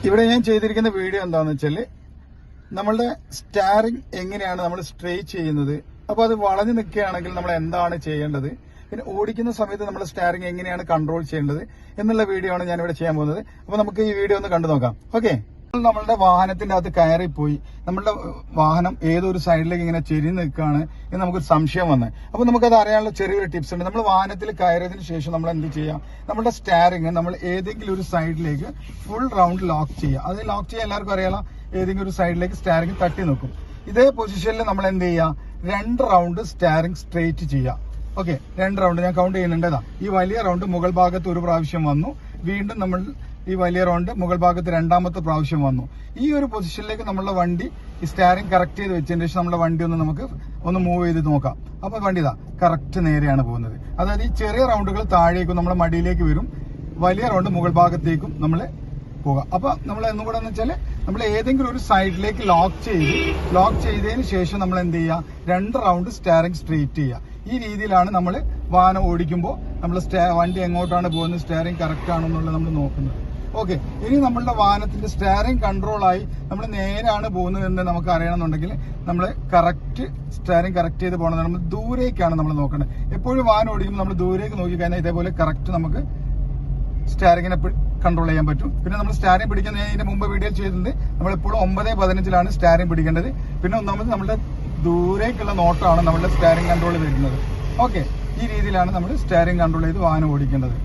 ഇവിടെ ഞാൻ ചെയ്തിരിക്കുന്ന വീഡിയോ എന്താണെന്ന് വെച്ചാൽ നമ്മളുടെ സ്റ്റാറിംഗ് എങ്ങനെയാണ് നമ്മൾ സ്ട്രെയിറ്റ് ചെയ്യുന്നത്. അപ്പോൾ അത് വളഞ്ഞു നിൽക്കുകയാണെങ്കിൽ നമ്മൾ എന്താണ് ചെയ്യേണ്ടത്, പിന്നെ ഓടിക്കുന്ന സമയത്ത് നമ്മൾ സ്റ്റാറിംഗ് എങ്ങനെയാണ് കൺട്രോൾ ചെയ്യേണ്ടത് എന്നുള്ള വീഡിയോ ആണ് ഞാനിവിടെ ചെയ്യാൻ പോകുന്നത്. അപ്പോൾ നമുക്ക് ഈ വീഡിയോ ഒന്ന് കണ്ടു നോക്കാം. ഓക്കെ, നമ്മളുടെ വാഹനത്തിന്റെ അകത്ത് കയറിപ്പോയി നമ്മളുടെ വാഹനം ഏതൊരു സൈഡിലേക്ക് ഇങ്ങനെ ചെരിഞ്ഞ് നിൽക്കുകയാണ് എന്ന് നമുക്കൊരു സംശയം വന്ന്, അപ്പോൾ നമുക്കത് അറിയാനുള്ള ചെറിയൊരു ടിപ്സ് ഉണ്ട്. നമ്മൾ വാഹനത്തിൽ കയറിയതിനു ശേഷം നമ്മൾ എന്ത് ചെയ്യാം, നമ്മുടെ സ്റ്റാറിംഗ് നമ്മൾ ഏതെങ്കിലും ഒരു സൈഡിലേക്ക് ഫുൾ റൗണ്ട് ലോക്ക് ചെയ്യുക. അത് ലോക്ക് ചെയ്യാൻ എല്ലാവർക്കും അറിയാലോ, ഏതെങ്കിലും ഒരു സൈഡിലേക്ക് സ്റ്റാറിംഗ് തട്ടി നിൽക്കും. ഇതേ പൊസിഷനിൽ നമ്മൾ എന്ത് ചെയ്യുക, 2 റൗണ്ട് സ്റ്റാറിംഗ് സ്ട്രെയിറ്റ് ചെയ്യുക. ഓക്കെ, 2 റൗണ്ട് ഞാൻ കൗണ്ട് ചെയ്യുന്നുണ്ട്. ഈ വലിയ റൗണ്ട് മുകൾ ഭാഗത്ത് ഒരു പ്രാവശ്യം വന്നു, വീണ്ടും നമ്മൾ ഈ വലിയ റൗണ്ട് മുകൾ ഭാഗത്ത് 2ാമത്തെ പ്രാവശ്യം വന്നു. ഈ ഒരു പൊസിഷനിലേക്ക് നമ്മളുടെ വണ്ടി ഈ സ്റ്റാറിംഗ് കറക്റ്റ് ചെയ്ത് വെച്ചതിന് ശേഷം നമ്മുടെ വണ്ടി നമുക്ക് മൂവ് ചെയ്ത് നോക്കാം. അപ്പൊ വണ്ടി കറക്റ്റ് നേരെയാണ് പോകുന്നത്. അതായത് ഈ ചെറിയ റൗണ്ടുകൾ താഴേക്കും നമ്മുടെ മടിയിലേക്ക് വരും, വലിയ റൗണ്ട് മുകൾ ഭാഗത്തേക്കും നമ്മൾ പോകാം. അപ്പൊ നമ്മൾ എന്നും കൂടെ എന്ന് വെച്ചാൽ നമ്മൾ ഏതെങ്കിലും ഒരു സൈഡിലേക്ക് ലോക്ക് ചെയ്തതിന് ശേഷം നമ്മൾ എന്ത് ചെയ്യുക, 2 റൗണ്ട് സ്റ്റാറിംഗ് സ്ട്രെയിറ്റ് ചെയ്യുക. ഈ രീതിയിലാണ് നമ്മൾ വാഹനം ഓടിക്കുമ്പോൾ നമ്മൾ വണ്ടി എങ്ങോട്ടാണ് പോകുന്നത്, സ്റ്റാറിംഗ് കറക്റ്റ് ആണോ എന്നുള്ളത് നമ്മൾ നോക്കുന്നത്. ഓക്കെ, ഇനി നമ്മളുടെ വാഹനത്തിന്റെ സ്റ്റാറിംഗ് കൺട്രോൾ ആയി നമ്മൾ നേരാണ് പോകുന്നത് എന്ന് നമുക്ക് അറിയണമെന്നുണ്ടെങ്കിൽ നമ്മൾ സ്റ്റാറിംഗ് കറക്റ്റ് ചെയ്ത് പോകണം. നമ്മൾ ദൂരേക്കാണ് നമ്മൾ നോക്കേണ്ടത്. എപ്പോഴും വാഹനം ഓടിക്കുമ്പോൾ നമ്മൾ ദൂരേക്ക് നോക്കിക്കഴിഞ്ഞാൽ ഇതേപോലെ കറക്റ്റ് നമുക്ക് സ്റ്റാറിങ്ങിനെ കൺട്രോൾ ചെയ്യാൻ പറ്റും. പിന്നെ നമ്മൾ സ്റ്റാറിംഗ് പിടിക്കുന്ന ഇതിന്റെ മുമ്പ് വീഡിയോ ചെയ്തിട്ടുണ്ട്. നമ്മളെപ്പോഴും 9:15 സ്റ്റാറിംഗ് പിടിക്കേണ്ടത്. പിന്നെ ഒന്നാമത് നമ്മുടെ ദൂരേക്കുള്ള നോട്ടമാണ് നമ്മുടെ സ്റ്റാറിംഗ് കൺട്രോൾ വരുന്നത്. ഓക്കെ, ഈ രീതിയിലാണ് നമ്മൾ സ്റ്റാറിംഗ് കൺട്രോൾ ചെയ്ത് വാഹനം ഓടിക്കേണ്ടത്.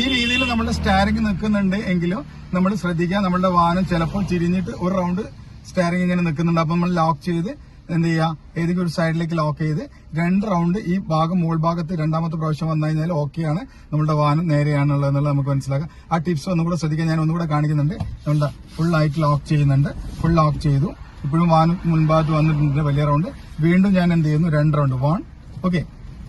ഈ രീതിയിൽ നമ്മുടെ സ്റ്റാറിംഗ് നിൽക്കുന്നുണ്ട് എങ്കിലും നമ്മൾ ശ്രദ്ധിക്കുക, നമ്മുടെ വാഹനം ചിലപ്പോൾ ചിരിഞ്ഞിട്ട് ഒരു റൗണ്ട് സ്റ്റാറിംഗ് ഇങ്ങനെ നിൽക്കുന്നുണ്ട്. അപ്പൊ നമ്മൾ ലോക്ക് ചെയ്ത് എന്ത് ചെയ്യുക, ഏതെങ്കിലും ഒരു സൈഡിലേക്ക് ലോക്ക് ചെയ്ത് 2 റൗണ്ട് ഈ ഭാഗം മുകൾ ഭാഗത്ത് 2ാമത്തെ പ്രാവശ്യം വന്നു കഴിഞ്ഞാൽ ഓക്കെയാണ്, നമ്മുടെ വാഹനം നേരെയാണുള്ളത് നമുക്ക് മനസ്സിലാക്കാം. ആ ടിപ്സ് ഒന്നുകൂടെ ശ്രദ്ധിക്കാൻ ഞാൻ ഒന്നുകൂടെ കാണിക്കുന്നുണ്ട്. നമ്മുടെ ഫുള്ളായിട്ട് ലോക്ക് ചെയ്യുന്നുണ്ട്. ഫുൾ ലോക്ക് ചെയ്തു. ഇപ്പോഴും വാഹനം മുൻഭാഗത്ത് വന്നിട്ടുണ്ട് വലിയ റൗണ്ട്. വീണ്ടും ഞാൻ എന്ത് ചെയ്യുന്നു, 2 റൗണ്ട് 1 ഓക്കെ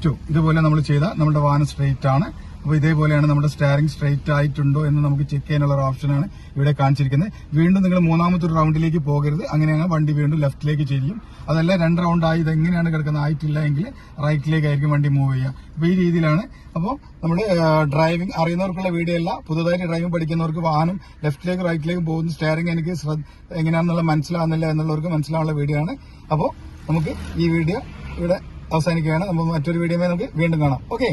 2 ഇതുപോലെ നമ്മൾ ചെയ്താൽ നമ്മുടെ വാഹനം സ്ട്രെയിറ്റ് ആണ്. അപ്പോൾ ഇതേപോലെയാണ് നമ്മുടെ സ്റ്റാറിംഗ് സ്ട്രെയിറ്റ് ആയിട്ടുണ്ടോ എന്ന് നമുക്ക് ചെക്ക് ചെയ്യാനുള്ള ഒരു ഓപ്ഷനാണ് ഇവിടെ കാണിച്ചിരിക്കുന്നത്. വീണ്ടും നിങ്ങൾ 3ാമത്തെ ഒരു റൗണ്ടിലേക്ക് പോകരുത്, അങ്ങനെയാണ് വണ്ടി വീണ്ടും ലെഫ്റ്റിലേക്ക് ചെയ്യും. അതല്ല 2 റൗണ്ട് ആയി ഇത് എങ്ങനെയാണ് കിടക്കുന്നത്, ആയിട്ടില്ല എങ്കിൽ റൈറ്റിലേക്കായിരിക്കും വണ്ടി മൂവ് ചെയ്യുക. അപ്പോൾ ഈ രീതിയിലാണ്. അപ്പോൾ നമ്മൾ ഡ്രൈവിംഗ് അറിയുന്നവർക്കുള്ള വീഡിയോ അല്ല, പുതുതായിട്ട് ഡ്രൈവിംഗ് പഠിക്കുന്നവർക്ക് വാഹനം ലെഫ്റ്റിലേക്കും റൈറ്റിലേക്കും പോകുന്ന സ്റ്റാറിംഗ് എനിക്ക് എങ്ങനെയാണെന്നുള്ള മനസ്സിലാവുന്നില്ല എന്നുള്ളവർക്ക് മനസ്സിലാവുന്ന വീഡിയോ ആണ്. അപ്പോൾ നമുക്ക് ഈ വീഡിയോ ഇവിടെ അവസാനിക്കുകയാണ്. നമ്മൾ മറ്റൊരു വീഡിയോ നമുക്ക് വീണ്ടും കാണാം. ഓക്കെ.